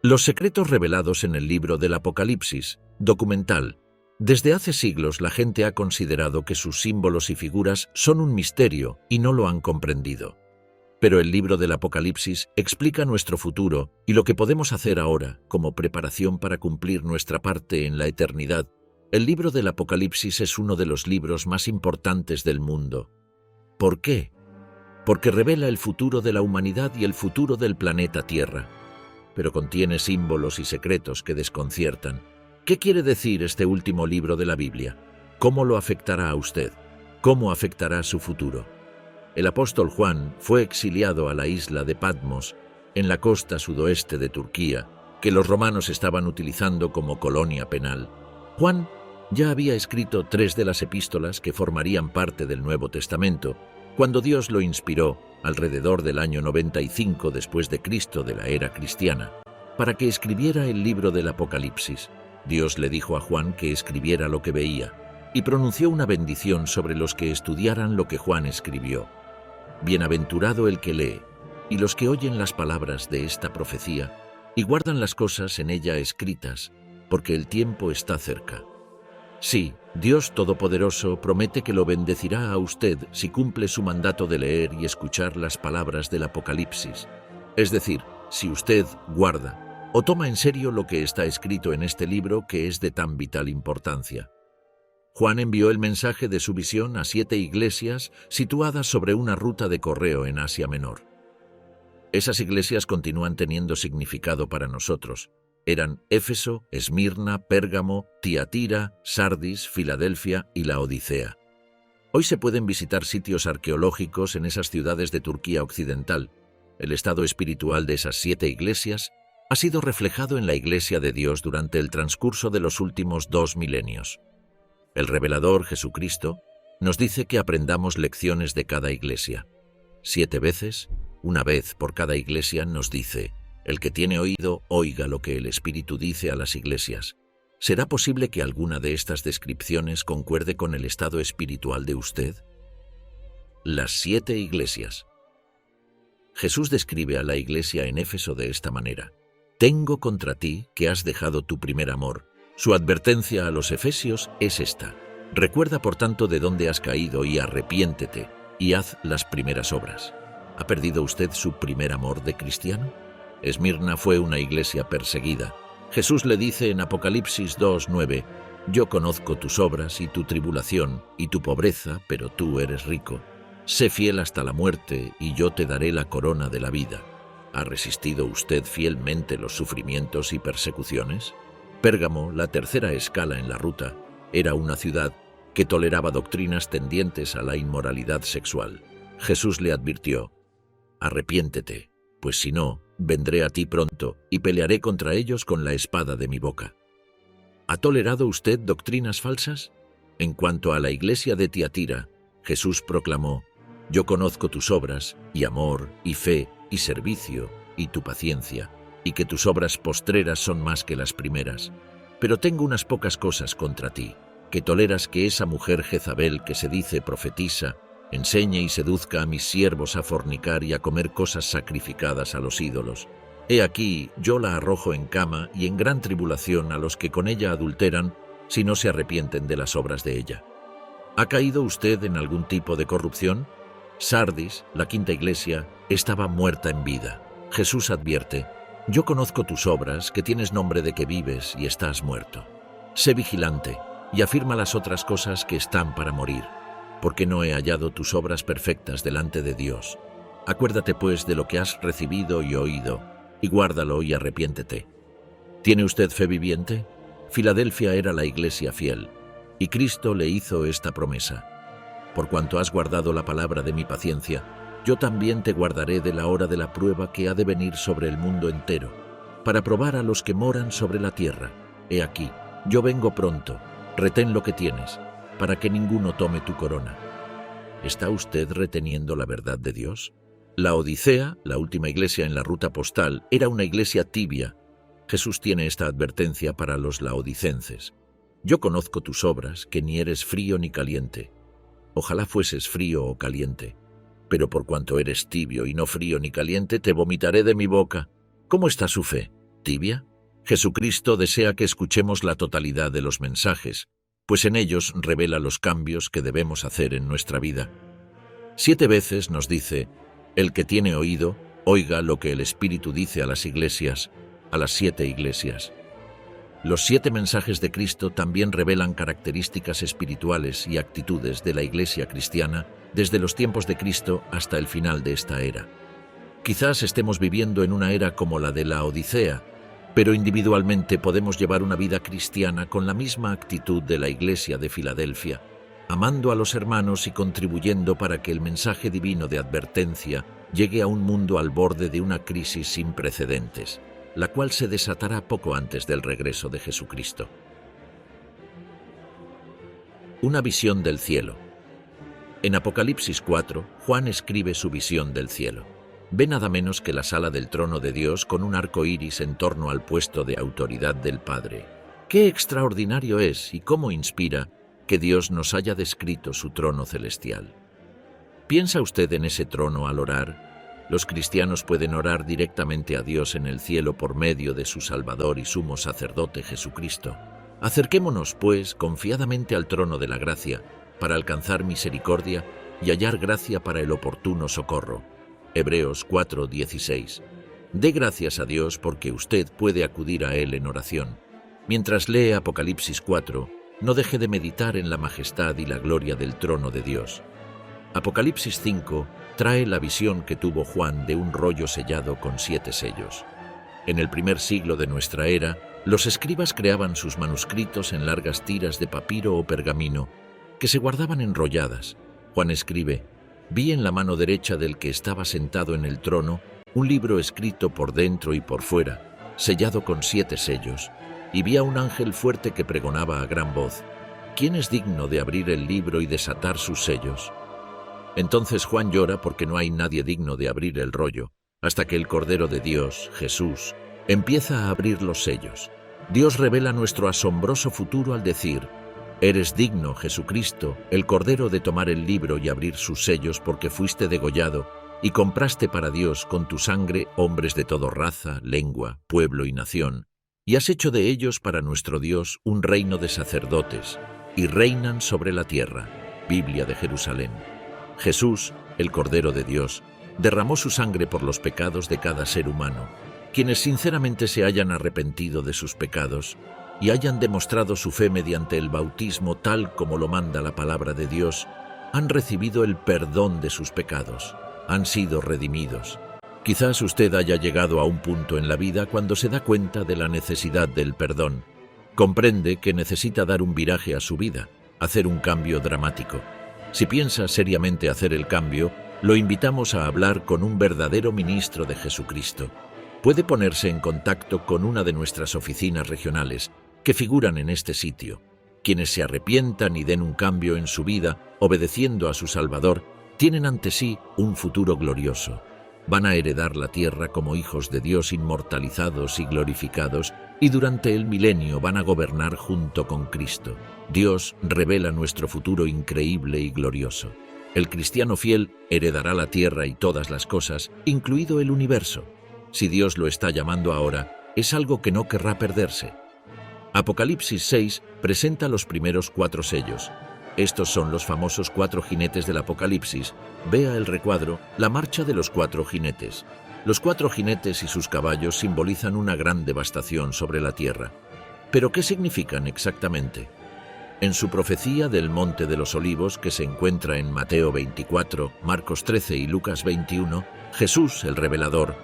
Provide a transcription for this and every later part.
Los secretos revelados en el libro del Apocalipsis, documental. Desde hace siglos la gente ha considerado que sus símbolos y figuras son un misterio y no lo han comprendido. Pero el libro del Apocalipsis explica nuestro futuro y lo que podemos hacer ahora como preparación para cumplir nuestra parte en la eternidad. El libro del Apocalipsis es uno de los libros más importantes del mundo. ¿Por qué? Porque revela el futuro de la humanidad y el futuro del planeta Tierra. Pero contiene símbolos y secretos que desconciertan. ¿Qué quiere decir este último libro de la Biblia? ¿Cómo lo afectará a usted? ¿Cómo afectará su futuro? El apóstol Juan fue exiliado a la isla de Patmos, en la costa sudoeste de Turquía, que los romanos estaban utilizando como colonia penal. Juan ya había escrito 3 de las epístolas que formarían parte del Nuevo Testamento, cuando Dios lo inspiró, alrededor del año 95 después de Cristo de la era cristiana, para que escribiera el libro del Apocalipsis. Dios le dijo a Juan que escribiera lo que veía, y pronunció una bendición sobre los que estudiaran lo que Juan escribió. Bienaventurado el que lee, y los que oyen las palabras de esta profecía, y guardan las cosas en ella escritas, porque el tiempo está cerca. Sí, Dios Todopoderoso promete que lo bendecirá a usted si cumple su mandato de leer y escuchar las palabras del Apocalipsis. Es decir, si usted guarda o toma en serio lo que está escrito en este libro que es de tan vital importancia. Juan envió el mensaje de su visión a 7 iglesias situadas sobre una ruta de correo en Asia Menor. Esas iglesias continúan teniendo significado para nosotros. Eran Éfeso, Esmirna, Pérgamo, Tiatira, Sardis, Filadelfia y Laodicea. Hoy se pueden visitar sitios arqueológicos en esas ciudades de Turquía occidental. El estado espiritual de esas 7 iglesias ha sido reflejado en la Iglesia de Dios durante el transcurso de los últimos 2 milenios. El revelador Jesucristo nos dice que aprendamos lecciones de cada iglesia. 7 veces, una vez por cada iglesia, nos dice: el que tiene oído, oiga lo que el Espíritu dice a las iglesias. ¿Será posible que alguna de estas descripciones concuerde con el estado espiritual de usted? Las 7 iglesias. Jesús describe a la iglesia en Éfeso de esta manera: tengo contra ti que has dejado tu primer amor. Su advertencia a los efesios es esta: recuerda por tanto de dónde has caído y arrepiéntete y haz las primeras obras. ¿Ha perdido usted su primer amor de cristiano? Esmirna fue una iglesia perseguida. Jesús le dice en Apocalipsis 2:9: yo conozco tus obras y tu tribulación y tu pobreza, pero tú eres rico. Sé fiel hasta la muerte y yo te daré la corona de la vida. ¿Ha resistido usted fielmente los sufrimientos y persecuciones? Pérgamo, la tercera escala en la ruta, era una ciudad que toleraba doctrinas tendientes a la inmoralidad sexual. Jesús le advirtió: arrepiéntete, pues si no, vendré a ti pronto y pelearé contra ellos con la espada de mi boca. ¿Ha tolerado usted doctrinas falsas? En cuanto a la iglesia de Tiatira, Jesús proclamó: yo conozco tus obras, y amor, y fe, y servicio, y tu paciencia, y que tus obras postreras son más que las primeras. Pero tengo unas pocas cosas contra ti, que toleras que esa mujer Jezabel que se dice profetisa, enseñe y seduzca a mis siervos a fornicar y a comer cosas sacrificadas a los ídolos. He aquí, yo la arrojo en cama y en gran tribulación a los que con ella adulteran, si no se arrepienten de las obras de ella. ¿Ha caído usted en algún tipo de corrupción? Sardis, la quinta iglesia, estaba muerta en vida. Jesús advierte: yo conozco tus obras, que tienes nombre de que vives y estás muerto. Sé vigilante y afirma las otras cosas que están para morir, porque no he hallado tus obras perfectas delante de Dios. Acuérdate pues de lo que has recibido y oído, y guárdalo y arrepiéntete. ¿Tiene usted fe viviente? Filadelfia era la iglesia fiel, y Cristo le hizo esta promesa: por cuanto has guardado la palabra de mi paciencia, yo también te guardaré de la hora de la prueba que ha de venir sobre el mundo entero, para probar a los que moran sobre la tierra. He aquí, yo vengo pronto, retén lo que tienes, para que ninguno tome tu corona. ¿Está usted reteniendo la verdad de Dios? Laodicea, la última iglesia en la ruta postal, era una iglesia tibia. Jesús tiene esta advertencia para los laodicenses: yo conozco tus obras, que ni eres frío ni caliente. Ojalá fueses frío o caliente, pero por cuanto eres tibio y no frío ni caliente, te vomitaré de mi boca. ¿Cómo está su fe? tibia? Jesucristo desea que escuchemos la totalidad de los mensajes, pues en ellos revela los cambios que debemos hacer en nuestra vida. 7 veces nos dice: el que tiene oído, oiga lo que el Espíritu dice a las iglesias, a las 7 iglesias. Los 7 mensajes de Cristo también revelan características espirituales y actitudes de la Iglesia cristiana desde los tiempos de Cristo hasta el final de esta era. Quizás estemos viviendo en una era como la de la Odisea, pero individualmente podemos llevar una vida cristiana con la misma actitud de la Iglesia de Filadelfia, amando a los hermanos y contribuyendo para que el mensaje divino de advertencia llegue a un mundo al borde de una crisis sin precedentes, la cual se desatará poco antes del regreso de Jesucristo. Una visión del cielo. En Apocalipsis 4, Juan escribe su visión del cielo. Ve nada menos que la sala del trono de Dios con un arco iris en torno al puesto de autoridad del Padre. ¡Qué extraordinario es y cómo inspira que Dios nos haya descrito su trono celestial! ¿Piensa usted en ese trono al orar? Los cristianos pueden orar directamente a Dios en el cielo por medio de su Salvador y sumo sacerdote Jesucristo. Acerquémonos, pues, confiadamente al trono de la gracia, para alcanzar misericordia y hallar gracia para el oportuno socorro. Hebreos 4:16. Dé gracias a Dios porque usted puede acudir a Él en oración. Mientras lee Apocalipsis 4, no deje de meditar en la majestad y la gloria del trono de Dios. Apocalipsis 5 trae la visión que tuvo Juan de un rollo sellado con 7 sellos. En el primer siglo de nuestra era, los escribas creaban sus manuscritos en largas tiras de papiro o pergamino, que se guardaban enrolladas. Juan escribe: «Vi en la mano derecha del que estaba sentado en el trono un libro escrito por dentro y por fuera, sellado con 7 sellos, y vi a un ángel fuerte que pregonaba a gran voz: ¿quién es digno de abrir el libro y desatar sus sellos?» Entonces Juan llora porque no hay nadie digno de abrir el rollo, hasta que el Cordero de Dios, Jesús, empieza a abrir los sellos. Dios revela nuestro asombroso futuro al decir: «Eres digno, Jesucristo, el Cordero, de tomar el libro y abrir sus sellos, porque fuiste degollado y compraste para Dios con tu sangre hombres de toda raza, lengua, pueblo y nación, y has hecho de ellos para nuestro Dios un reino de sacerdotes, y reinan sobre la tierra». Biblia de Jerusalén. Jesús, el Cordero de Dios, derramó su sangre por los pecados de cada ser humano. Quienes sinceramente se hayan arrepentido de sus pecados y hayan demostrado su fe mediante el bautismo tal como lo manda la palabra de Dios, han recibido el perdón de sus pecados, han sido redimidos. Quizás usted haya llegado a un punto en la vida cuando se da cuenta de la necesidad del perdón. Comprende que necesita dar un viraje a su vida, hacer un cambio dramático. Si piensa seriamente hacer el cambio, lo invitamos a hablar con un verdadero ministro de Jesucristo. Puede ponerse en contacto con una de nuestras oficinas regionales que figuran en este sitio. Quienes se arrepientan y den un cambio en su vida, obedeciendo a su Salvador, tienen ante sí un futuro glorioso. Van a heredar la tierra como hijos de Dios inmortalizados y glorificados, y durante el milenio van a gobernar junto con Cristo. Dios revela nuestro futuro increíble y glorioso. El cristiano fiel heredará la tierra y todas las cosas, incluido el universo. Si Dios lo está llamando ahora, es algo que no querrá perderse. Apocalipsis 6 presenta los primeros 4 sellos. Estos son los famosos 4 jinetes del Apocalipsis. Vea el recuadro, la marcha de los 4 jinetes. Los 4 jinetes y sus caballos simbolizan una gran devastación sobre la tierra. ¿Pero qué significan exactamente? En su profecía del Monte de los Olivos, que se encuentra en Mateo 24, Marcos 13 y Lucas 21, Jesús, el revelador,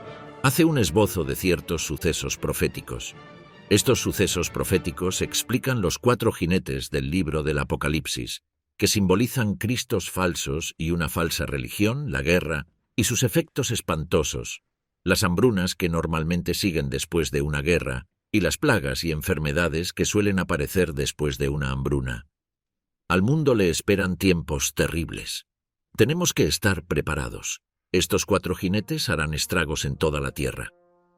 hace un esbozo de ciertos sucesos proféticos. Estos sucesos proféticos explican los 4 jinetes del libro del Apocalipsis, que simbolizan cristos falsos y una falsa religión, la guerra y sus efectos espantosos, las hambrunas que normalmente siguen después de una guerra y las plagas y enfermedades que suelen aparecer después de una hambruna. Al mundo le esperan tiempos terribles. Tenemos que estar preparados. Estos 4 jinetes harán estragos en toda la tierra.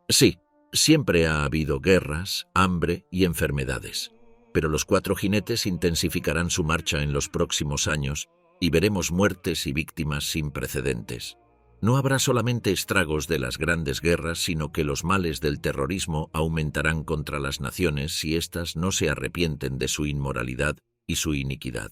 Sí, siempre ha habido guerras, hambre y enfermedades, pero los 4 jinetes intensificarán su marcha en los próximos años y veremos muertes y víctimas sin precedentes. No habrá solamente estragos de las grandes guerras, sino que los males del terrorismo aumentarán contra las naciones si éstas no se arrepienten de su inmoralidad y su iniquidad.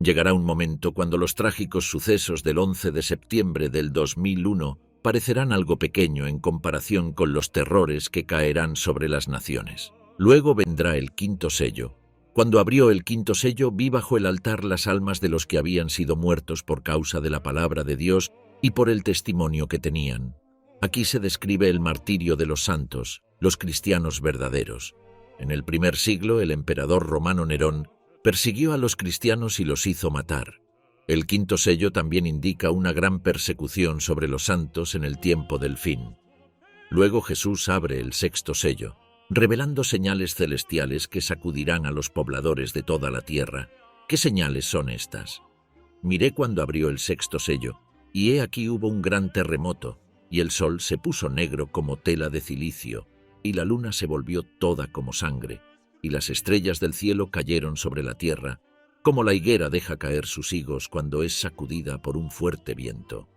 Llegará un momento cuando los trágicos sucesos del 11 de septiembre del 2001 parecerán algo pequeño en comparación con los terrores que caerán sobre las naciones. Luego vendrá el quinto sello. Cuando abrió el quinto sello, vi bajo el altar las almas de los que habían sido muertos por causa de la palabra de Dios y por el testimonio que tenían. Aquí se describe el martirio de los santos, los cristianos verdaderos. En el primer siglo, el emperador romano Nerón persiguió a los cristianos y los hizo matar. El quinto sello también indica una gran persecución sobre los santos en el tiempo del fin. Luego Jesús abre el sexto sello, revelando señales celestiales que sacudirán a los pobladores de toda la tierra. ¿Qué señales son estas? Miré cuando abrió el sexto sello, y he aquí hubo un gran terremoto, y el sol se puso negro como tela de cilicio, y la luna se volvió toda como sangre, y las estrellas del cielo cayeron sobre la tierra, como la higuera deja caer sus higos cuando es sacudida por un fuerte viento.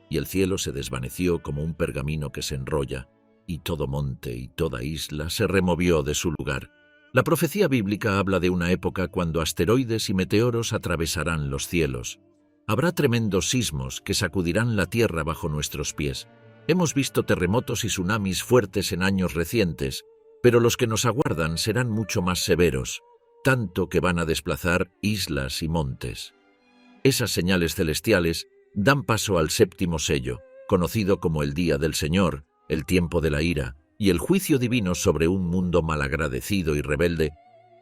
Y el cielo se desvaneció como un pergamino que se enrolla, y todo monte y toda isla se removió de su lugar. La profecía bíblica habla de una época cuando asteroides y meteoros atravesarán los cielos. Habrá tremendos sismos que sacudirán la tierra bajo nuestros pies. Hemos visto terremotos y tsunamis fuertes en años recientes, pero los que nos aguardan serán mucho más severos, tanto que van a desplazar islas y montes. Esas señales celestiales dan paso al séptimo sello, conocido como el Día del Señor, el tiempo de la ira y el juicio divino sobre un mundo malagradecido y rebelde,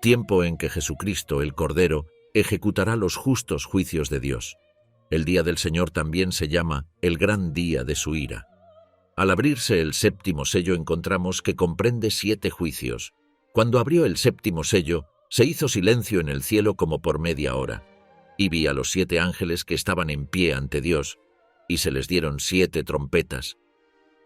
tiempo en que Jesucristo, el Cordero, ejecutará los justos juicios de Dios. El Día del Señor también se llama el gran día de su ira. Al abrirse el séptimo sello encontramos que comprende 7 juicios. Cuando abrió el séptimo sello, se hizo silencio en el cielo como por media hora, y vi a los 7 ángeles que estaban en pie ante Dios, y se les dieron 7 trompetas.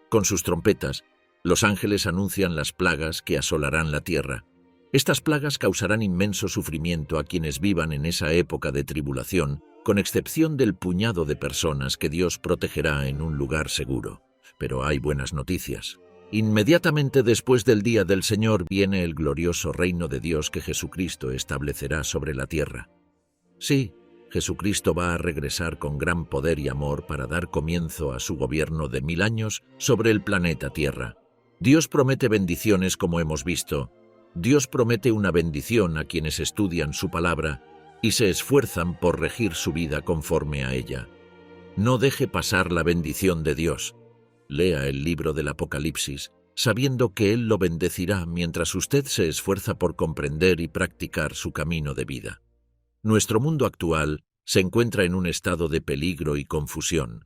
Con sus trompetas, los ángeles anuncian las plagas que asolarán la tierra. Estas plagas causarán inmenso sufrimiento a quienes vivan en esa época de tribulación, con excepción del puñado de personas que Dios protegerá en un lugar seguro. Pero hay buenas noticias. Inmediatamente después del día del Señor viene el glorioso reino de Dios que Jesucristo establecerá sobre la tierra. Sí, Jesucristo va a regresar con gran poder y amor para dar comienzo a su gobierno de 1000 años sobre el planeta Tierra. Dios promete bendiciones como hemos visto. Dios promete una bendición a quienes estudian su palabra y se esfuerzan por regir su vida conforme a ella. No deje pasar la bendición de Dios. Lea el libro del Apocalipsis, sabiendo que Él lo bendecirá mientras usted se esfuerza por comprender y practicar su camino de vida. Nuestro mundo actual se encuentra en un estado de peligro y confusión.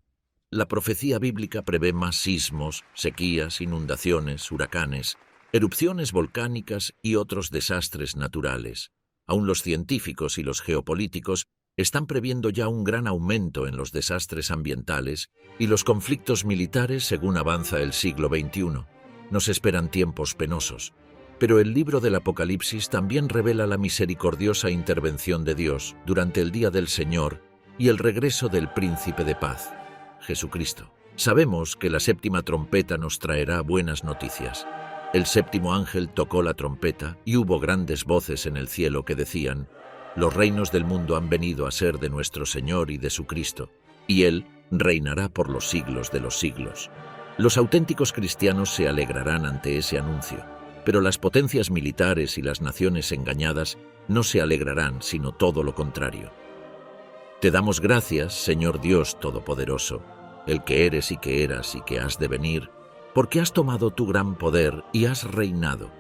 La profecía bíblica prevé más sismos, sequías, inundaciones, huracanes, erupciones volcánicas y otros desastres naturales. Aún los científicos y los geopolíticos están previendo ya un gran aumento en los desastres ambientales y los conflictos militares según avanza el siglo XXI. Nos esperan tiempos penosos, pero el libro del Apocalipsis también revela la misericordiosa intervención de Dios durante el día del Señor y el regreso del Príncipe de Paz, Jesucristo. Sabemos que la séptima trompeta nos traerá buenas noticias. El séptimo ángel tocó la trompeta y hubo grandes voces en el cielo que decían: «Los reinos del mundo han venido a ser de nuestro Señor y de su Cristo, y Él reinará por los siglos de los siglos». Los auténticos cristianos se alegrarán ante ese anuncio, pero las potencias militares y las naciones engañadas no se alegrarán, sino todo lo contrario. Te damos gracias, Señor Dios Todopoderoso, el que eres y que eras y que has de venir, porque has tomado tu gran poder y has reinado,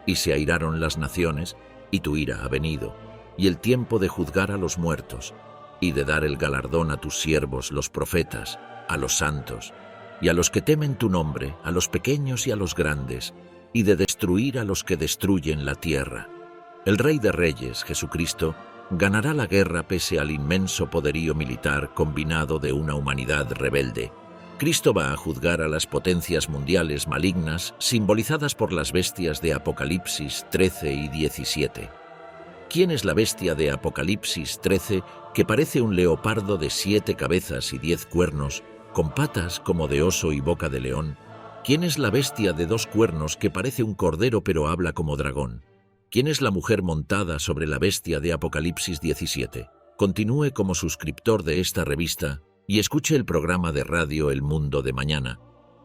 y se airaron las naciones, y tu ira ha venido, y el tiempo de juzgar a los muertos, y de dar el galardón a tus siervos, los profetas, a los santos, y a los que temen tu nombre, a los pequeños y a los grandes, y de destruir a los que destruyen la tierra. El Rey de Reyes, Jesucristo, ganará la guerra pese al inmenso poderío militar combinado de una humanidad rebelde. Cristo va a juzgar a las potencias mundiales malignas simbolizadas por las bestias de Apocalipsis 13 y 17. ¿Quién es la bestia de Apocalipsis 13 que parece un leopardo de 7 cabezas y 10 cuernos, con patas como de oso y boca de león? ¿Quién es la bestia de 2 cuernos que parece un cordero pero habla como dragón? ¿Quién es la mujer montada sobre la bestia de Apocalipsis 17? Continúe como suscriptor de esta revista y escuche el programa de radio El Mundo de Mañana,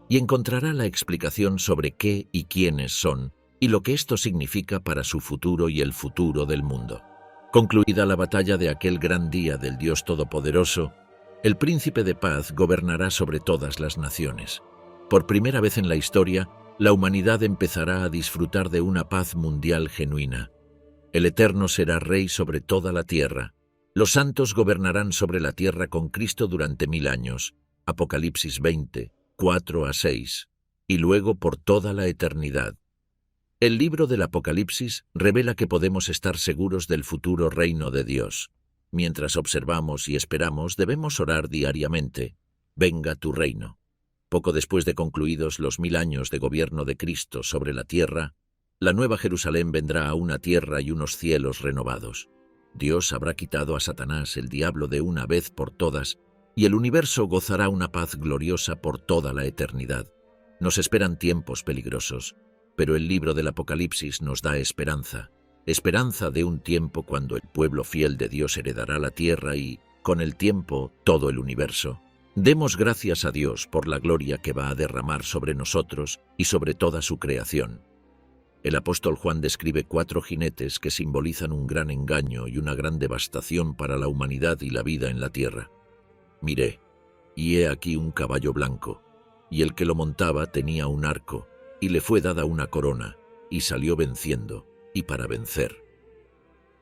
y encontrará la explicación sobre qué y quiénes son y lo que esto significa para su futuro y el futuro del mundo. Concluida la batalla de aquel gran día del Dios Todopoderoso, el Príncipe de Paz gobernará sobre todas las naciones. Por primera vez en la historia, la humanidad empezará a disfrutar de una paz mundial genuina. El Eterno será Rey sobre toda la tierra. Los santos gobernarán sobre la tierra con Cristo durante 1000 años. Apocalipsis 20, 4-6. Y luego por toda la eternidad. El libro del Apocalipsis revela que podemos estar seguros del futuro reino de Dios. Mientras observamos y esperamos, debemos orar diariamente. Venga tu reino. Poco después de concluidos los 1000 años de gobierno de Cristo sobre la tierra, la Nueva Jerusalén vendrá a una tierra y unos cielos renovados. Dios habrá quitado a Satanás, el diablo, de una vez por todas, y el universo gozará una paz gloriosa por toda la eternidad. Nos esperan tiempos peligrosos, pero el libro del Apocalipsis nos da esperanza. Esperanza de un tiempo cuando el pueblo fiel de Dios heredará la tierra y, con el tiempo, todo el universo. Demos gracias a Dios por la gloria que va a derramar sobre nosotros y sobre toda su creación. El apóstol Juan describe 4 jinetes que simbolizan un gran engaño y una gran devastación para la humanidad y la vida en la tierra. Miré, y he aquí un caballo blanco, y el que lo montaba tenía un arco, y le fue dada una corona, y salió venciendo, y para vencer.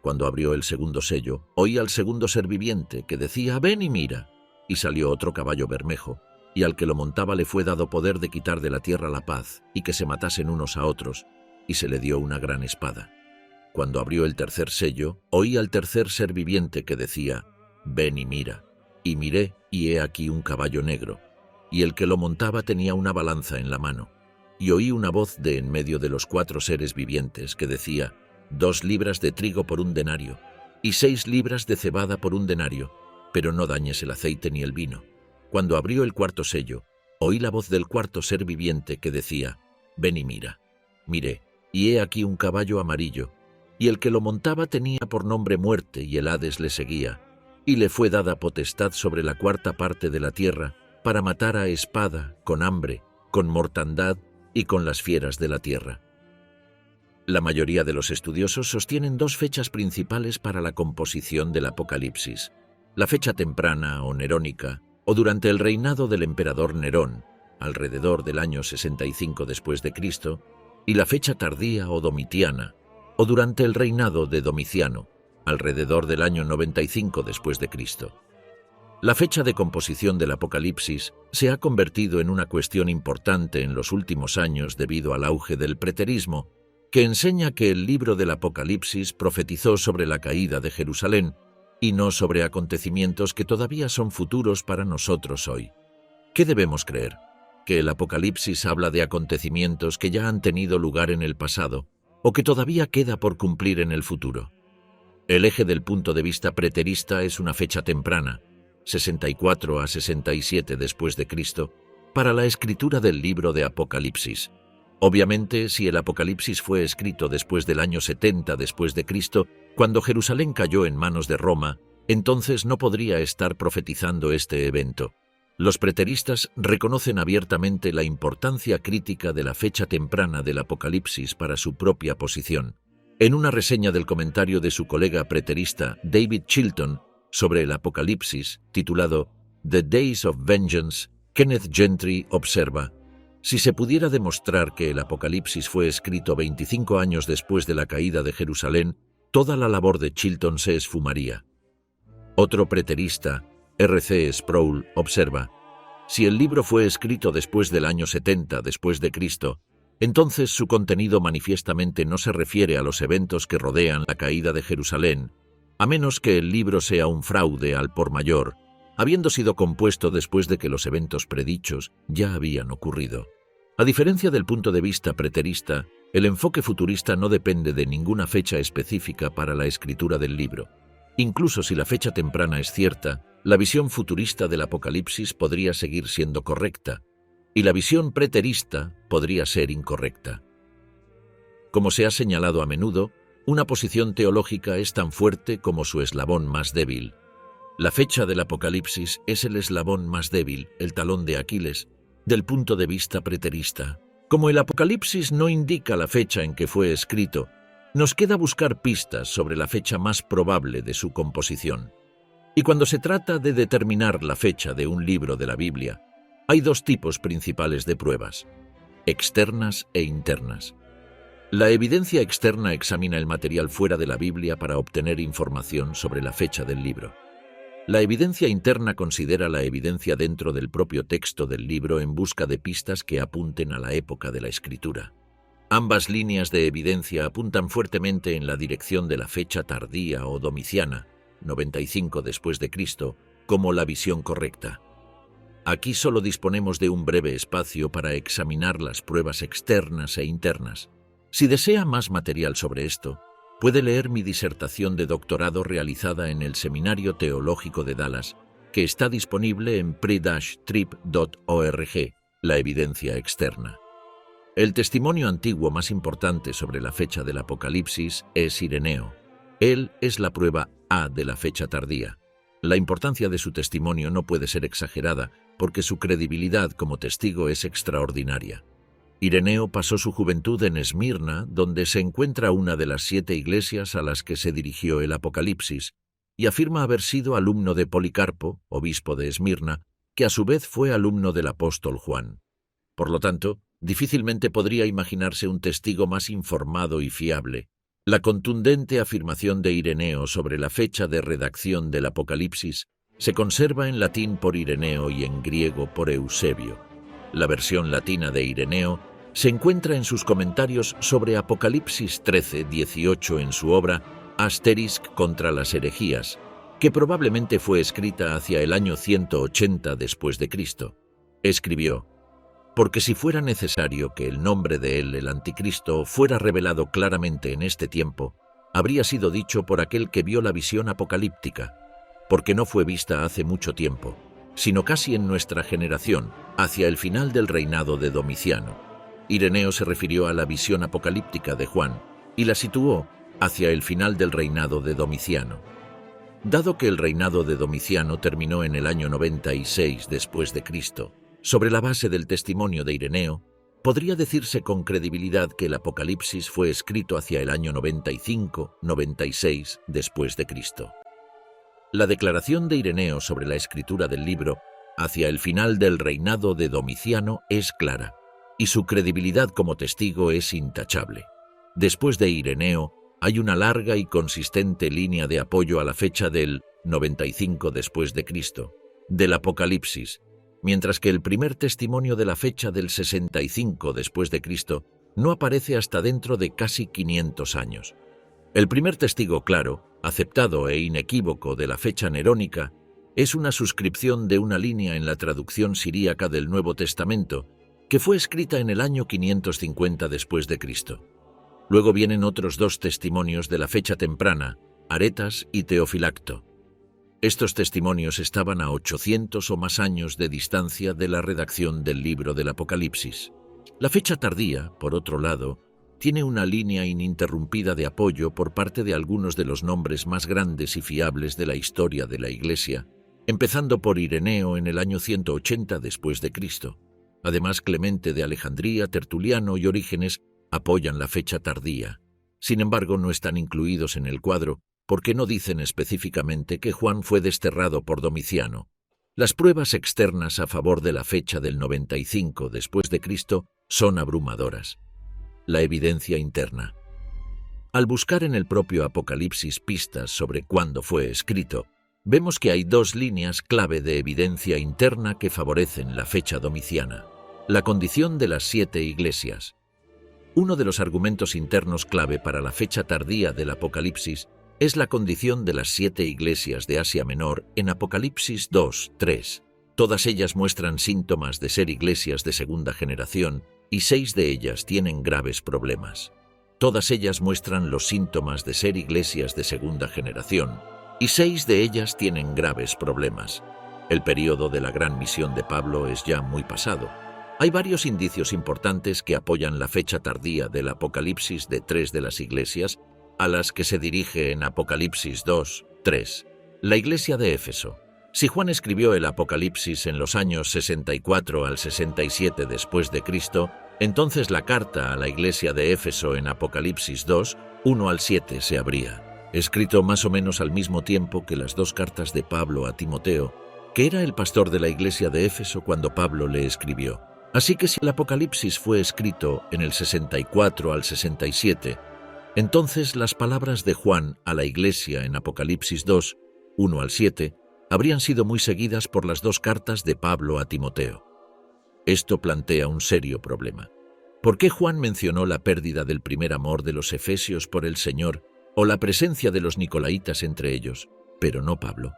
Cuando abrió el segundo sello, oí al segundo ser viviente que decía: «Ven y mira». Y salió otro caballo bermejo, y al que lo montaba le fue dado poder de quitar de la tierra la paz, y que se matasen unos a otros, y se le dio una gran espada. Cuando abrió el tercer sello, oí al tercer ser viviente que decía: «Ven y mira». Y miré, y he aquí un caballo negro, y el que lo montaba tenía una balanza en la mano. Y oí una voz de en medio de los 4 seres vivientes que decía: 2 libras de trigo por 1 denario, y 6 libras de cebada por 1 denario, pero no dañes el aceite ni el vino. Cuando abrió el cuarto sello, oí la voz del cuarto ser viviente que decía: «Ven y mira». Miré, y he aquí un caballo amarillo, y el que lo montaba tenía por nombre Muerte, y el Hades le seguía, y le fue dada potestad sobre la 4ª parte de la tierra, para matar a espada, con hambre, con mortandad y con las fieras de la tierra. La mayoría de los estudiosos sostienen 2 fechas principales para la composición del Apocalipsis: la fecha temprana o nerónica, o durante el reinado del emperador Nerón, alrededor del año 65 después de Cristo, y la fecha tardía o domitiana, o durante el reinado de Domiciano, alrededor del año 95 después de Cristo. La fecha de composición del Apocalipsis se ha convertido en una cuestión importante en los últimos años debido al auge del preterismo, que enseña que el libro del Apocalipsis profetizó sobre la caída de Jerusalén y no sobre acontecimientos que todavía son futuros para nosotros hoy. ¿Qué debemos creer? ¿Que el Apocalipsis habla de acontecimientos que ya han tenido lugar en el pasado o que todavía queda por cumplir en el futuro? El eje del punto de vista preterista es una fecha temprana, 64 a 67 después de Cristo, para la escritura del libro de Apocalipsis. Obviamente, si el Apocalipsis fue escrito después del año 70 después de Cristo, cuando Jerusalén cayó en manos de Roma, entonces no podría estar profetizando este evento. Los preteristas reconocen abiertamente la importancia crítica de la fecha temprana del Apocalipsis para su propia posición. En una reseña del comentario de su colega preterista David Chilton sobre el Apocalipsis, titulado The Days of Vengeance, Kenneth Gentry observa: si se pudiera demostrar que el Apocalipsis fue escrito 25 años después de la caída de Jerusalén, toda la labor de Chilton se esfumaría. Otro preterista, R.C. Sproul, observa: si el libro fue escrito después del año 70 después de Cristo, entonces su contenido manifiestamente no se refiere a los eventos que rodean la caída de Jerusalén, a menos que el libro sea un fraude al por mayor, habiendo sido compuesto después de que los eventos predichos ya habían ocurrido. A diferencia del punto de vista preterista, el enfoque futurista no depende de ninguna fecha específica para la escritura del libro. Incluso si la fecha temprana es cierta, La visión futurista del Apocalipsis podría seguir siendo correcta, y la visión preterista podría ser incorrecta. Como se ha señalado a menudo, una posición teológica es tan fuerte como su eslabón más débil. La fecha del Apocalipsis es el eslabón más débil, el talón de Aquiles, del punto de vista preterista. Como el Apocalipsis no indica la fecha en que fue escrito, nos queda buscar pistas sobre la fecha más probable de su composición. Y cuando se trata de determinar la fecha de un libro de la Biblia, hay dos tipos principales de pruebas: externas e internas. La evidencia externa examina el material fuera de la Biblia para obtener información sobre la fecha del libro. La evidencia interna considera la evidencia dentro del propio texto del libro en busca de pistas que apunten a la época de la escritura. Ambas líneas de evidencia apuntan fuertemente en la dirección de la fecha tardía o domiciana, 95 después de Cristo, como la visión correcta. Aquí solo disponemos de un breve espacio para examinar las pruebas externas e internas. Si desea más material sobre esto, puede leer mi disertación de doctorado realizada en el Seminario Teológico de Dallas, que está disponible en pre-trip.org, la evidencia externa. El testimonio antiguo más importante sobre la fecha del Apocalipsis es Ireneo. Él es la prueba A de la fecha tardía. La importancia de su testimonio no puede ser exagerada porque su credibilidad como testigo es extraordinaria. Ireneo pasó su juventud en Esmirna, donde se encuentra una de las 7 iglesias a las que se dirigió el Apocalipsis, y afirma haber sido alumno de Policarpo, obispo de Esmirna, que a su vez fue alumno del apóstol Juan. Por lo tanto, difícilmente podría imaginarse un testigo más informado y fiable. La contundente afirmación de Ireneo sobre la fecha de redacción del Apocalipsis se conserva en latín por Ireneo y en griego por Eusebio. La versión latina de Ireneo se encuentra en sus comentarios sobre Apocalipsis 13:18 en su obra Asterisk contra las herejías, que probablemente fue escrita hacia el año 180 después de Cristo. Escribió: porque si fuera necesario que el nombre de él, el anticristo, fuera revelado claramente en este tiempo, habría sido dicho por aquel que vio la visión apocalíptica, porque no fue vista hace mucho tiempo, sino casi en nuestra generación, hacia el final del reinado de Domiciano. Ireneo se refirió a la visión apocalíptica de Juan y la situó hacia el final del reinado de Domiciano. Dado que el reinado de Domiciano terminó en el año 96 después de Cristo, sobre la base del testimonio de Ireneo, podría decirse con credibilidad que el Apocalipsis fue escrito hacia el año 95-96 después de Cristo. La declaración de Ireneo sobre la escritura del libro hacia el final del reinado de Domiciano es clara, y su credibilidad como testigo es intachable. Después de Ireneo, hay una larga y consistente línea de apoyo a la fecha del 95 después de Cristo, del Apocalipsis, mientras que el primer testimonio de la fecha del 65 después de Cristo no aparece hasta dentro de casi 500 años. El primer testigo claro, aceptado e inequívoco de la fecha nerónica es una suscripción de una línea en la traducción siríaca del Nuevo Testamento, que fue escrita en el año 550 después de Cristo. Luego vienen otros 2 testimonios de la fecha temprana, Aretas y Teofilacto. Estos testimonios estaban a 800 o más años de distancia de la redacción del libro del Apocalipsis. La fecha tardía, por otro lado, tiene una línea ininterrumpida de apoyo por parte de algunos de los nombres más grandes y fiables de la historia de la Iglesia, empezando por Ireneo en el año 180 después de Cristo. Además, Clemente de Alejandría, Tertuliano y Orígenes apoyan la fecha tardía. Sin embargo, no están incluidos en el cuadro porque no dicen específicamente que Juan fue desterrado por Domiciano. Las pruebas externas a favor de la fecha del 95 después de Cristo son abrumadoras. La evidencia interna. Al buscar en el propio Apocalipsis pistas sobre cuándo fue escrito, vemos que hay 2 líneas clave de evidencia interna que favorecen la fecha domiciana. La condición de las 7 iglesias. Uno de los argumentos internos clave para la fecha tardía del Apocalipsis es la condición de las 7 iglesias de Asia Menor en Apocalipsis 2:3. Todas ellas muestran síntomas de ser iglesias de segunda generación y 6 de ellas tienen graves problemas. Todas ellas muestran los síntomas de ser iglesias de segunda generación y 6 de ellas tienen graves problemas. El período de la gran misión de Pablo es ya muy pasado. Hay varios indicios importantes que apoyan la fecha tardía del Apocalipsis de 3 de las iglesias a las que se dirige en Apocalipsis 2, 3. La iglesia de Éfeso. Si Juan escribió el Apocalipsis en los años 64 al 67 después de Cristo, entonces la carta a la iglesia de Éfeso en Apocalipsis 2, 1 al 7 se habría escrito más o menos al mismo tiempo que las 2 cartas de Pablo a Timoteo, que era el pastor de la iglesia de Éfeso cuando Pablo le escribió. Así que si el Apocalipsis fue escrito en el 64 al 67, entonces las palabras de Juan a la iglesia en Apocalipsis 2, 1 al 7, habrían sido muy seguidas por las 2 cartas de Pablo a Timoteo. Esto plantea un serio problema. ¿Por qué Juan mencionó la pérdida del primer amor de los efesios por el Señor o la presencia de los nicolaitas entre ellos, pero no Pablo?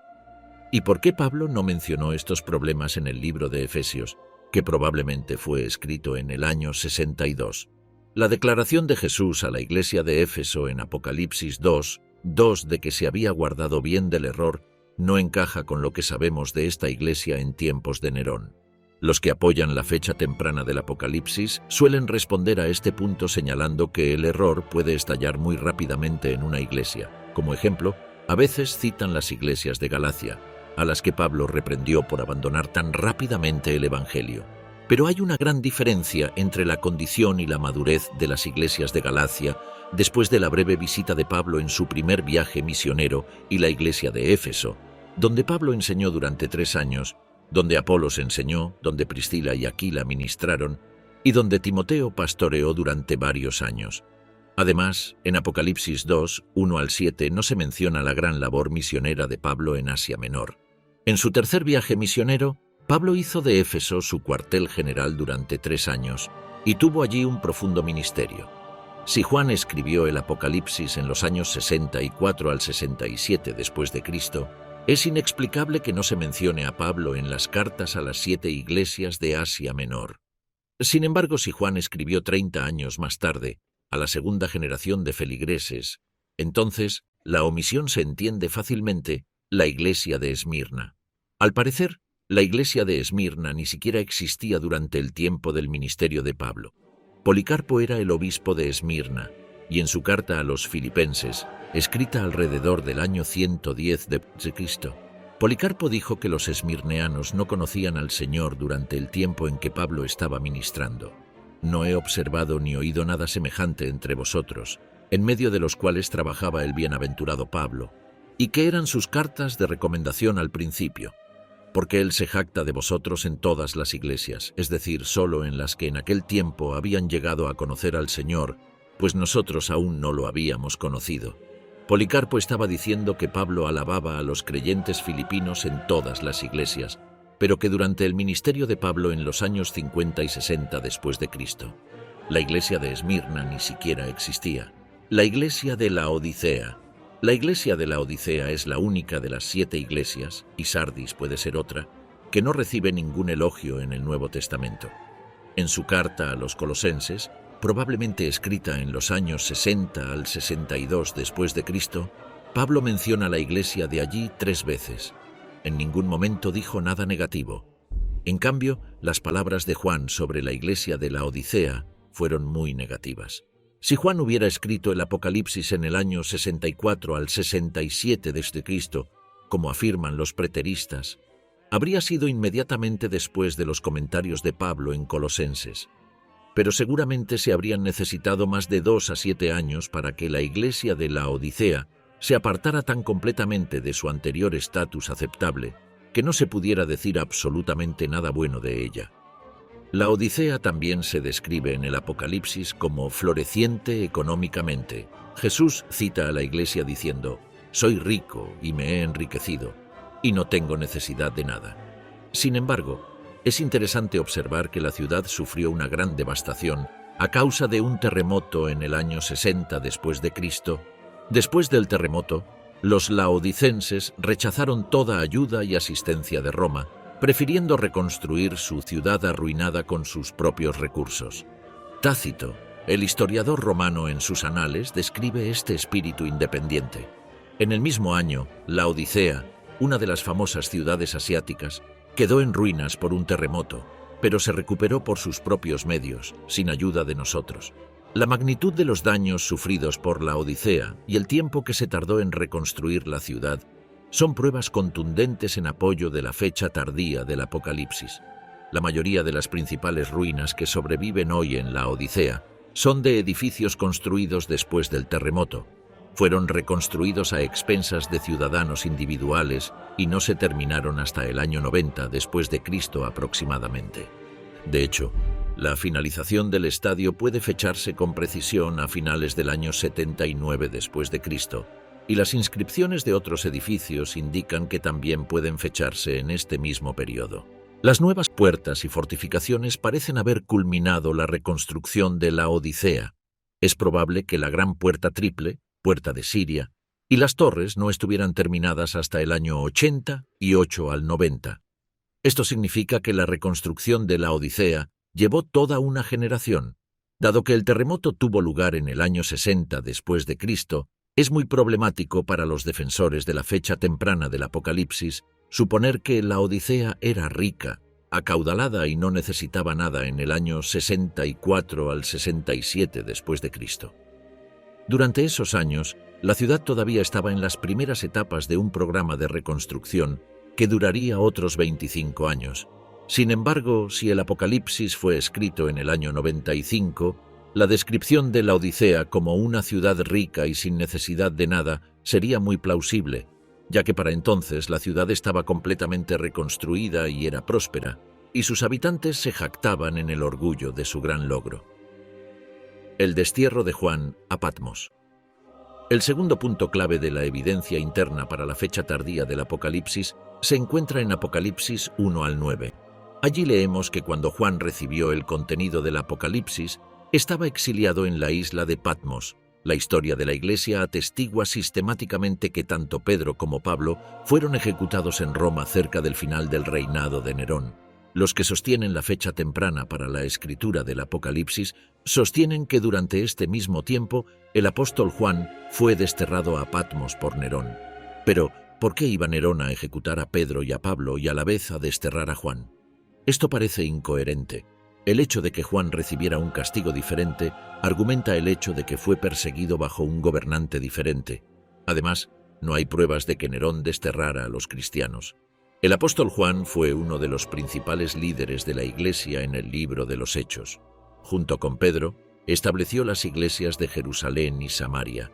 ¿Y por qué Pablo no mencionó estos problemas en el libro de Efesios, que probablemente fue escrito en el año 62? La declaración de Jesús a la iglesia de Éfeso en Apocalipsis 2, 2 de que se había guardado bien del error, no encaja con lo que sabemos de esta iglesia en tiempos de Nerón. Los que apoyan la fecha temprana del Apocalipsis suelen responder a este punto señalando que el error puede estallar muy rápidamente en una iglesia. Como ejemplo, a veces citan las iglesias de Galacia, a las que Pablo reprendió por abandonar tan rápidamente el Evangelio. Pero hay una gran diferencia entre la condición y la madurez de las iglesias de Galacia después de la breve visita de Pablo en su primer viaje misionero y la iglesia de Éfeso, donde Pablo enseñó durante 3 años, donde Apolos enseñó, donde Priscila y Aquila ministraron y donde Timoteo pastoreó durante varios años. Además, en Apocalipsis 2, 1 al 7 no se menciona la gran labor misionera de Pablo en Asia Menor. En su tercer viaje misionero, Pablo hizo de Éfeso su cuartel general durante 3 años y tuvo allí un profundo ministerio. Si Juan escribió el Apocalipsis en los años 64 al 67 después de Cristo, es inexplicable que no se mencione a Pablo en las cartas a las 7 iglesias de Asia Menor. Sin embargo, si Juan escribió 30 años más tarde, a la segunda generación de feligreses, entonces la omisión se entiende fácilmente: la iglesia de Esmirna. Al parecer, la iglesia de Esmirna ni siquiera existía durante el tiempo del ministerio de Pablo. Policarpo era el obispo de Esmirna, y en su carta a los filipenses, escrita alrededor del año 110 de Cristo, Policarpo dijo que los esmirneanos no conocían al Señor durante el tiempo en que Pablo estaba ministrando. No he observado ni oído nada semejante entre vosotros, en medio de los cuales trabajaba el bienaventurado Pablo, y que eran sus cartas de recomendación al principio, porque él se jacta de vosotros en todas las iglesias, es decir, solo en las que en aquel tiempo habían llegado a conocer al Señor, pues nosotros aún no lo habíamos conocido. Policarpo estaba diciendo que Pablo alababa a los creyentes filipinos en todas las iglesias, pero que durante el ministerio de Pablo en los años 50 y 60 después de Cristo, la iglesia de Esmirna ni siquiera existía. La iglesia de Laodicea. La iglesia de Laodicea es la única de las 7 iglesias, y Sardis puede ser otra, que no recibe ningún elogio en el Nuevo Testamento. En su carta a los colosenses, probablemente escrita en los años 60 al 62 después de Cristo, Pablo menciona la iglesia de allí 3 veces. En ningún momento dijo nada negativo. En cambio, las palabras de Juan sobre la iglesia de Laodicea fueron muy negativas. Si Juan hubiera escrito el Apocalipsis en el año 64 al 67 desde Cristo, como afirman los preteristas, habría sido inmediatamente después de los comentarios de Pablo en Colosenses. Pero seguramente se habrían necesitado más de 2 a 7 años para que la iglesia de Laodicea se apartara tan completamente de su anterior estatus aceptable que no se pudiera decir absolutamente nada bueno de ella. La Odisea también se describe en el Apocalipsis como floreciente económicamente. Jesús cita a la iglesia diciendo: «Soy rico y me he enriquecido, y no tengo necesidad de nada». Sin embargo, es interesante observar que la ciudad sufrió una gran devastación a causa de un terremoto en el año 60 después de Cristo. Después del terremoto, los laodicenses rechazaron toda ayuda y asistencia de Roma, prefiriendo reconstruir su ciudad arruinada con sus propios recursos. Tácito, el historiador romano, en sus anales describe este espíritu independiente. En el mismo año, la Odisea, una de las famosas ciudades asiáticas, quedó en ruinas por un terremoto, pero se recuperó por sus propios medios, sin ayuda de nosotros. La magnitud de los daños sufridos por la Odisea y el tiempo que se tardó en reconstruir la ciudad son pruebas contundentes en apoyo de la fecha tardía del Apocalipsis. La mayoría de las principales ruinas que sobreviven hoy en la Odisea son de edificios construidos después del terremoto. Fueron reconstruidos a expensas de ciudadanos individuales y no se terminaron hasta el año 90 después de Cristo aproximadamente. De hecho, la finalización del estadio puede fecharse con precisión a finales del año 79 después de Cristo, y las inscripciones de otros edificios indican que también pueden fecharse en este mismo periodo. Las nuevas puertas y fortificaciones parecen haber culminado la reconstrucción de la Odisea. Es probable que la Gran Puerta Triple, Puerta de Siria, y las torres no estuvieran terminadas hasta el año 80 y 8 al 90. Esto significa que la reconstrucción de la Odisea llevó toda una generación. Dado que el terremoto tuvo lugar en el año 60 después de Cristo, es muy problemático para los defensores de la fecha temprana del Apocalipsis suponer que la Odisea era rica, acaudalada y no necesitaba nada en el año 64 al 67 después de Cristo. Durante esos años, la ciudad todavía estaba en las primeras etapas de un programa de reconstrucción que duraría otros 25 años. Sin embargo, si el Apocalipsis fue escrito en el año 95, la descripción de la Odisea como una ciudad rica y sin necesidad de nada sería muy plausible, ya que para entonces la ciudad estaba completamente reconstruida y era próspera, y sus habitantes se jactaban en el orgullo de su gran logro. El destierro de Juan a Patmos. El segundo punto clave de la evidencia interna para la fecha tardía del Apocalipsis se encuentra en Apocalipsis 1 al 9. Allí leemos que cuando Juan recibió el contenido del Apocalipsis, estaba exiliado en la isla de Patmos. La historia de la Iglesia atestigua sistemáticamente que tanto Pedro como Pablo fueron ejecutados en Roma cerca del final del reinado de Nerón. Los que sostienen la fecha temprana para la escritura del Apocalipsis sostienen que durante este mismo tiempo el apóstol Juan fue desterrado a Patmos por Nerón. Pero, ¿por qué iba Nerón a ejecutar a Pedro y a Pablo y a la vez a desterrar a Juan? Esto parece incoherente. El hecho de que Juan recibiera un castigo diferente argumenta el hecho de que fue perseguido bajo un gobernante diferente. Además, no hay pruebas de que Nerón desterrara a los cristianos. El apóstol Juan fue uno de los principales líderes de la Iglesia en el libro de los Hechos. Junto con Pedro, estableció las iglesias de Jerusalén y Samaria.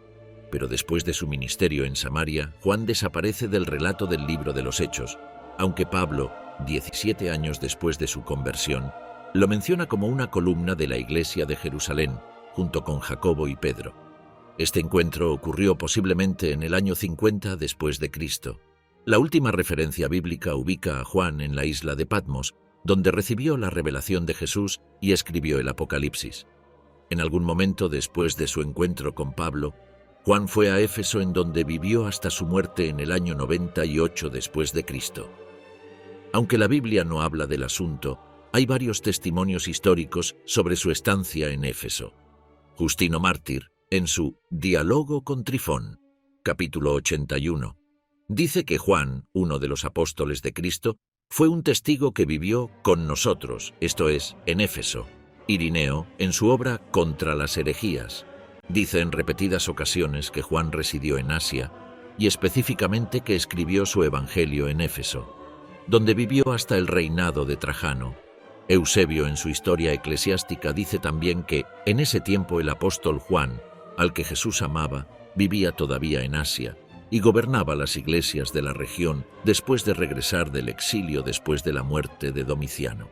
Pero después de su ministerio en Samaria, Juan desaparece del relato del libro de los Hechos, aunque Pablo, 17 años después de su conversión, lo menciona como una columna de la iglesia de Jerusalén, junto con Jacobo y Pedro. Este encuentro ocurrió posiblemente en el año 50 después de Cristo. La última referencia bíblica ubica a Juan en la isla de Patmos, donde recibió la revelación de Jesús y escribió el Apocalipsis. En algún momento después de su encuentro con Pablo, Juan fue a Éfeso, en donde vivió hasta su muerte en el año 98 después de Cristo. Aunque la Biblia no habla del asunto, hay varios testimonios históricos sobre su estancia en Éfeso. Justino Mártir, en su Diálogo con Trifón, capítulo 81, dice que Juan, uno de los apóstoles de Cristo, fue un testigo que vivió con nosotros, esto es, en Éfeso. Irineo, en su obra Contra las herejías, dice en repetidas ocasiones que Juan residió en Asia y específicamente que escribió su evangelio en Éfeso, donde vivió hasta el reinado de Trajano. Eusebio, en su historia eclesiástica, dice también que en ese tiempo el apóstol Juan, al que Jesús amaba, vivía todavía en Asia y gobernaba las iglesias de la región después de regresar del exilio después de la muerte de Domiciano.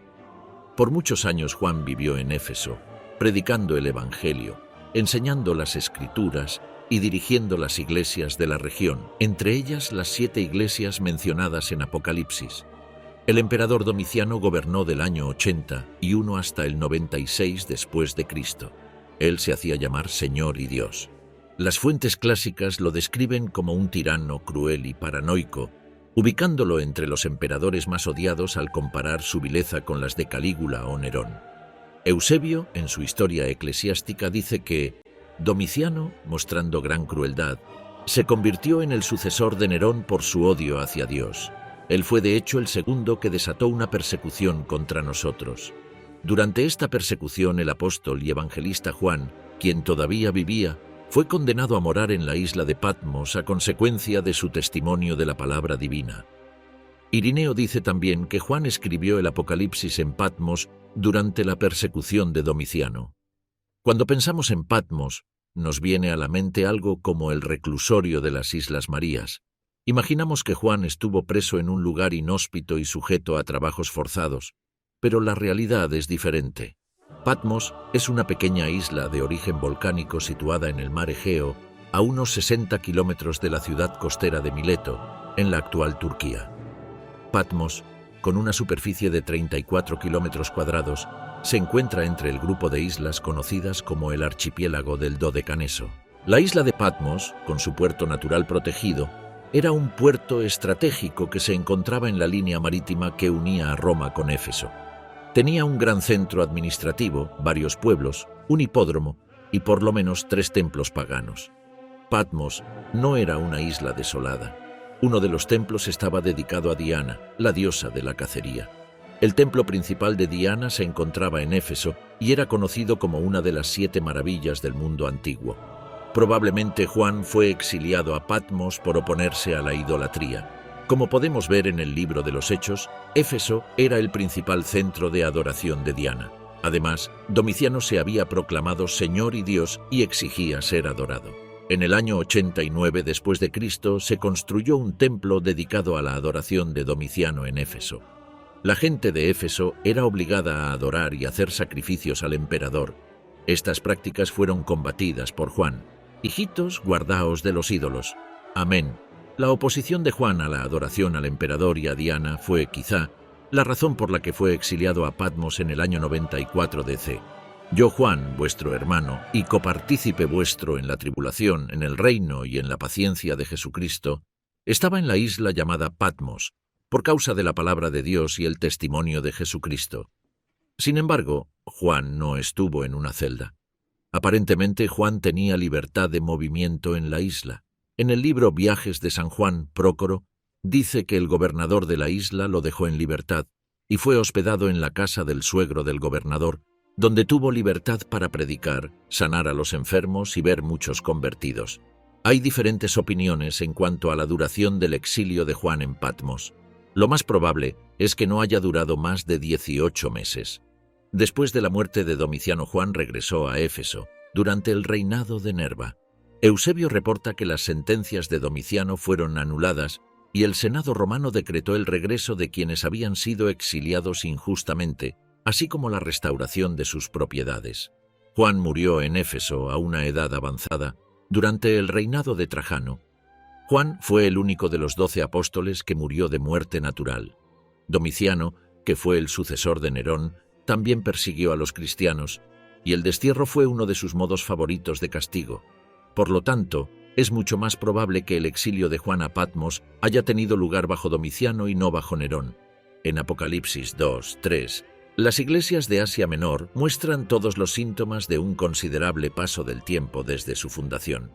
Por muchos años Juan vivió en Éfeso, predicando el evangelio, enseñando las escrituras y dirigiendo las iglesias de la región, entre ellas las 7 iglesias mencionadas en Apocalipsis. El emperador Domiciano gobernó del año 81 hasta el 96 después de Cristo. Él se hacía llamar Señor y Dios. Las fuentes clásicas lo describen como un tirano cruel y paranoico, ubicándolo entre los emperadores más odiados al comparar su vileza con las de Calígula o Nerón. Eusebio, en su historia eclesiástica, dice que Domiciano, mostrando gran crueldad, Se convirtió en el sucesor de Nerón por su odio hacia Dios. Él fue de hecho el segundo que desató una persecución contra nosotros. Durante esta persecución el apóstol y evangelista Juan, quien todavía vivía, fue condenado a morar en la isla de Patmos a consecuencia de su testimonio de la palabra divina. Irineo dice también que Juan escribió el Apocalipsis en Patmos durante la persecución de Domiciano. Cuando pensamos en Patmos, nos viene a la mente algo como el reclusorio de las Islas Marías. Imaginamos que Juan estuvo preso en un lugar inhóspito y sujeto a trabajos forzados, pero la realidad es diferente. Patmos es una pequeña isla de origen volcánico situada en el mar Egeo, a unos 60 kilómetros de la ciudad costera de Mileto, en la actual Turquía. Patmos, con una superficie de 34 kilómetros cuadrados, se encuentra entre el grupo de islas conocidas como el archipiélago del Dodecaneso. La isla de Patmos, con su puerto natural protegido, era un puerto estratégico que se encontraba en la línea marítima que unía a Roma con Éfeso. Tenía un gran centro administrativo, varios pueblos, un hipódromo y por lo menos 3 templos paganos. Patmos no era una isla desolada. Uno de los templos estaba dedicado a Diana, la diosa de la cacería. El templo principal de Diana se encontraba en Éfeso y era conocido como una de las 7 maravillas del mundo antiguo. Probablemente Juan fue exiliado a Patmos por oponerse a la idolatría. Como podemos ver en el libro de los Hechos, Éfeso era el principal centro de adoración de Diana. Además, Domiciano se había proclamado Señor y Dios y exigía ser adorado. En el año 89 después de Cristo se construyó un templo dedicado a la adoración de Domiciano en Éfeso. La gente de Éfeso era obligada a adorar y hacer sacrificios al emperador. Estas prácticas fueron combatidas por Juan. Hijitos, guardaos de los ídolos. Amén. La oposición de Juan a la adoración al emperador y a Diana fue, quizá, la razón por la que fue exiliado a Patmos en el año 94 DC. Yo, Juan, vuestro hermano, y copartícipe vuestro en la tribulación, en el reino y en la paciencia de Jesucristo, estaba en la isla llamada Patmos, por causa de la palabra de Dios y el testimonio de Jesucristo. Sin embargo, Juan no estuvo en una celda. Aparentemente, Juan tenía libertad de movimiento en la isla. En el libro Viajes de San Juan, Prócoro, dice que el gobernador de la isla lo dejó en libertad y fue hospedado en la casa del suegro del gobernador, donde tuvo libertad para predicar, sanar a los enfermos y ver muchos convertidos. Hay diferentes opiniones en cuanto a la duración del exilio de Juan en Patmos. Lo más probable es que no haya durado más de 18 meses. Después de la muerte de Domiciano, Juan regresó a Éfeso, durante el reinado de Nerva. Eusebio reporta que las sentencias de Domiciano fueron anuladas y el Senado romano decretó el regreso de quienes habían sido exiliados injustamente, así como la restauración de sus propiedades. Juan murió en Éfeso a una edad avanzada, durante el reinado de Trajano. Juan fue el único de los 12 apóstoles que murió de muerte natural. Domiciano, que fue el sucesor de Nerón, también persiguió a los cristianos, y el destierro fue uno de sus modos favoritos de castigo. Por lo tanto, es mucho más probable que el exilio de Juan a Patmos haya tenido lugar bajo Domiciano y no bajo Nerón. En Apocalipsis 2:3, las iglesias de Asia Menor muestran todos los síntomas de un considerable paso del tiempo desde su fundación.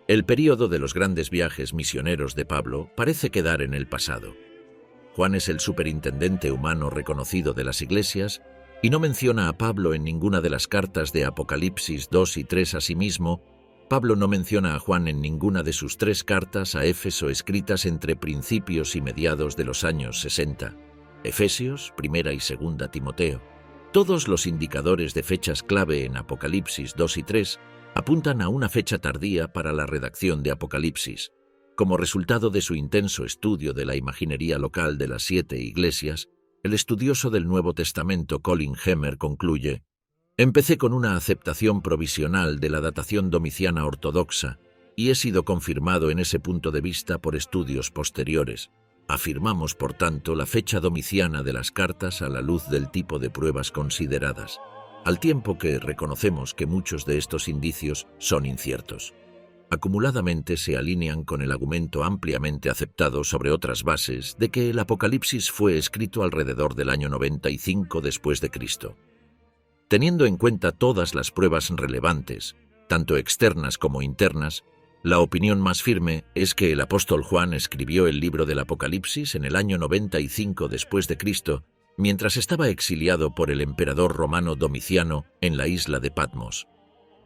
El período de los grandes viajes misioneros de Pablo parece quedar en el pasado. Juan es el superintendente humano reconocido de las iglesias y no menciona a Pablo en ninguna de las cartas de Apocalipsis 2 y 3. Asimismo, Pablo no menciona a Juan en ninguna de sus 3 cartas a Éfeso escritas entre principios y mediados de los años 60. Efesios, Primera y Segunda Timoteo. Todos los indicadores de fechas clave en Apocalipsis 2 y 3 apuntan a una fecha tardía para la redacción de Apocalipsis. Como resultado de su intenso estudio de la imaginería local de las 7 iglesias, el estudioso del Nuevo Testamento Colin Hemmer concluye: empecé con una aceptación provisional de la datación domiciana ortodoxa y he sido confirmado en ese punto de vista por estudios posteriores. Afirmamos, por tanto, la fecha domiciana de las cartas a la luz del tipo de pruebas consideradas, al tiempo que reconocemos que muchos de estos indicios son inciertos. Acumuladamente se alinean con el argumento ampliamente aceptado sobre otras bases de que el Apocalipsis fue escrito alrededor del año 95 después de Cristo. Teniendo en cuenta todas las pruebas relevantes, tanto externas como internas, La opinión más firme es que el apóstol Juan escribió el libro del Apocalipsis en el año 95 después de Cristo, mientras estaba exiliado por el emperador romano Domiciano en la isla de Patmos.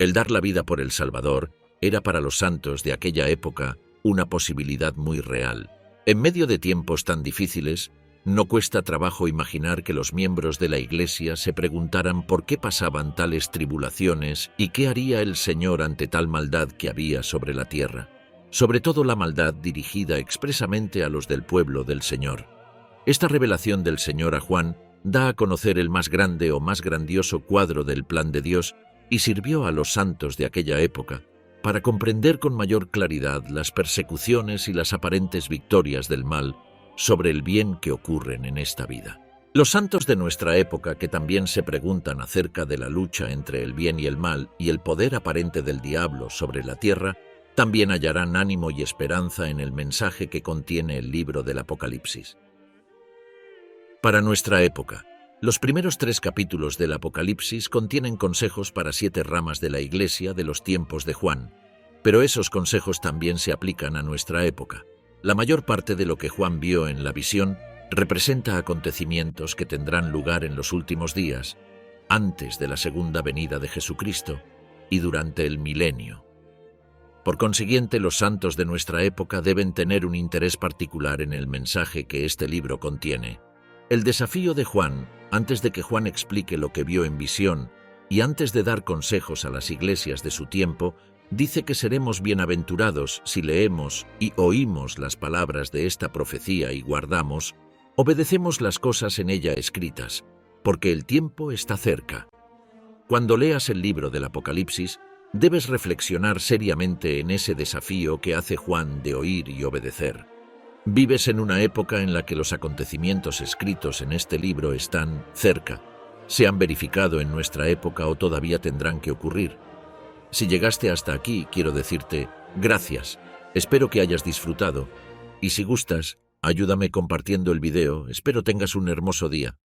El dar la vida por el Salvador era para los santos de aquella época una posibilidad muy real. En medio de tiempos tan difíciles, no cuesta trabajo imaginar que los miembros de la Iglesia se preguntaran por qué pasaban tales tribulaciones y qué haría el Señor ante tal maldad que había sobre la tierra, sobre todo la maldad dirigida expresamente a los del pueblo del Señor. Esta revelación del Señor a Juan da a conocer el más grande o más grandioso cuadro del plan de Dios y sirvió a los santos de aquella época para comprender con mayor claridad las persecuciones y las aparentes victorias del mal sobre el bien que ocurren en esta vida. Los santos de nuestra época, que también se preguntan acerca de la lucha entre el bien y el mal y el poder aparente del diablo sobre la tierra, también hallarán ánimo y esperanza en el mensaje que contiene el libro del Apocalipsis. Para nuestra época, los primeros 3 capítulos del Apocalipsis contienen consejos para 7 ramas de la Iglesia de los tiempos de Juan, pero esos consejos también se aplican a nuestra época. La mayor parte de lo que Juan vio en la visión representa acontecimientos que tendrán lugar en los últimos días, antes de la segunda venida de Jesucristo y durante el milenio. Por consiguiente, los santos de nuestra época deben tener un interés particular en el mensaje que este libro contiene. El desafío de Juan, antes de que Juan explique lo que vio en visión y antes de dar consejos a las iglesias de su tiempo, dice que seremos bienaventurados si leemos y oímos las palabras de esta profecía y guardamos, obedecemos las cosas en ella escritas, porque el tiempo está cerca. Cuando leas el libro del Apocalipsis, debes reflexionar seriamente en ese desafío que hace Juan de oír y obedecer. Vives en una época en la que los acontecimientos escritos en este libro están cerca, se han verificado en nuestra época o todavía tendrán que ocurrir. Si llegaste hasta aquí, quiero decirte gracias, espero que hayas disfrutado, y si gustas, ayúdame compartiendo el video, espero tengas un hermoso día.